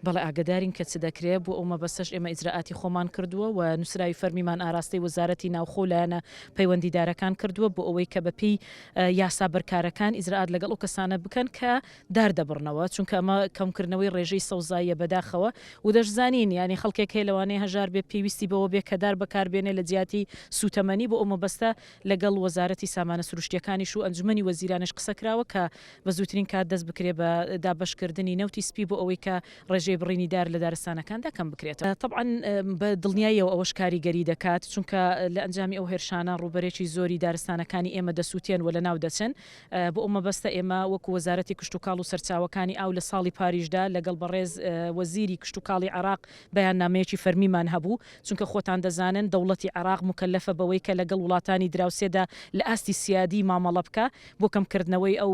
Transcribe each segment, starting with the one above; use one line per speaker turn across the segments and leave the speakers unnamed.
بەڵێ ئاگدارین کە چ دەکرێت بۆ ئەو مەبەستەش ئێمە ئیجراعاتی خۆمان کردووە و نووسراوی فەرمیمان ئاراستەی وەزارەتی ناوخۆ لایەنە پەیوەندیدارەکان کردووە بۆ ئەوەی کە بەپێی یاسا بەرکارەکان ئیجراعات لەگەڵ ئەو کەسانە بکەن کە داردەبڕنەوە، چونکە ئەمە کەمکردنەوەی ڕێژەی سەوزاییە بەداخەوە و دەشزانین ینی خەڵکێک هەیە لەوانەیە هەژار بێ پێویستی بەوە بێ کە دار بەکاربێنێ لە جیاتی سوتەمەنی بۆ ئەو مەبەستە لەگەڵ وەزارەتی سامانە سروشتیەکانیش و ئەنجومەنی وەزیرانش قسە کراوە کە بە زووترین کات دەست بکرێ بە دابەشکردنی نەوتی سپی بۆ ئەوەی کە ڕێژەی بڕینی دار لە دارستانەکاندا کەم بکرێتەوە. طبعاً بە دڵنیاییەوە ئەوەش کاریگەری دەکات چونکە لە ئەنجامی ئەو هێرشانە ڕوبەرێکی زۆری دارستانەکانی ئێمە دەسووتێن و لە ناو دەچن بۆ ئەو مەبەستە ئێمە وەکو وەزارەتی کشت و کاڵ و سەرچاوەکانی ئاو لە ساڵی پاریژدا لەگەڵ بەڕێز وەزیری کشت و کاڵی عێراق بەیان نامەیەکی فەرمیمان هەبوو، چونکە خۆتان دەزانن دەوڵەتی عێراق مکەلەفە بەوەی کە لەگەڵ وڵاتانی دراوسێدا لە ئاستی سیادی مامەڵە بکە بۆ کەمکردنەوەی ئەو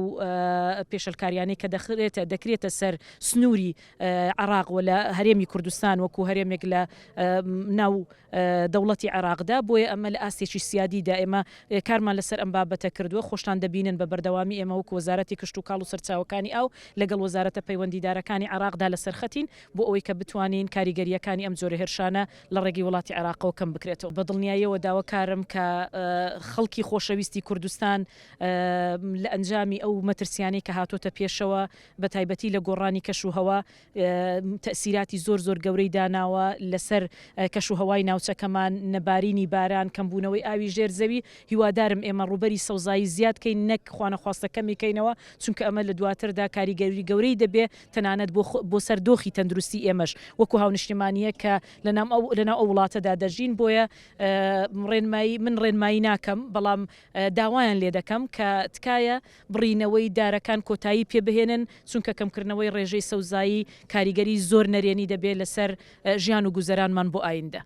پێشەلکاریانەی کە دەکرێتە سەر سنووری عێراق و لە هەرێمی کوردستان وەکو هەرێمێک لە ناو دەوڵەتی عێراقدا، بۆیە ئەمە لە ئاستێکی سیادیدا ئێمە کارمان لەسەر ئەم بابەتە کردووە. خۆشتان دەبینن بە بەردەوامی ئێمە وەکو وەزارەتی کشت و کاڵ و سەرچاوەکانی ئاو لەگەڵ وەزارەتە پەیوەندیدارەکانی عێراقدا لەسەر خەتین بۆ ئەوەی کە بتوانین کاریگەریەکانی ئەم جۆرە هێرشانە لە ڕێگەی وڵاتی عێراقەوە کەم بکرێتەوە. بە دڵنیاییەوە داواکارم کە خەڵکی خۆشەویستی کوردستان لە ئەنجامی ئەو مەترسیانەی کە هاتۆتە پێشەوە بە تایبەتی لە گۆڕانی کەش و هەوا تەسیراتی زۆر گەورەی داناوە لەسەر کەش و هەوای ناوچەکەمان، نەبارینی باران، کەمبوونەوەی ئاوی ژێرزەوی. هیوادارم ئێمە ڕوبەری سەوزایی زیادکەین نەک خوانەخواستەکەمیکەینەوە، چونکە ئەمە لە دواتردا کاریگەری گەورەی دەبێ تەنانەت بۆ سەردۆخی تەندروستی ئێمەش وەکو هاونیشتیمانیە کە لەناو ئەو وڵاتەدا دەژین. بۆیە من ڕێنمایی ناکەم، بەڵام داوایان لێ دەکەم کە تکایە بڕینەوەی دارەکان کۆتایی پێبهێنن، چونکە کەمکردنەوەی ڕێژەی سەوزایی کاریگەری زۆر نەرێنی دەبێت لەسەر ژیان و گوزەرانمان بۆ ئایندە.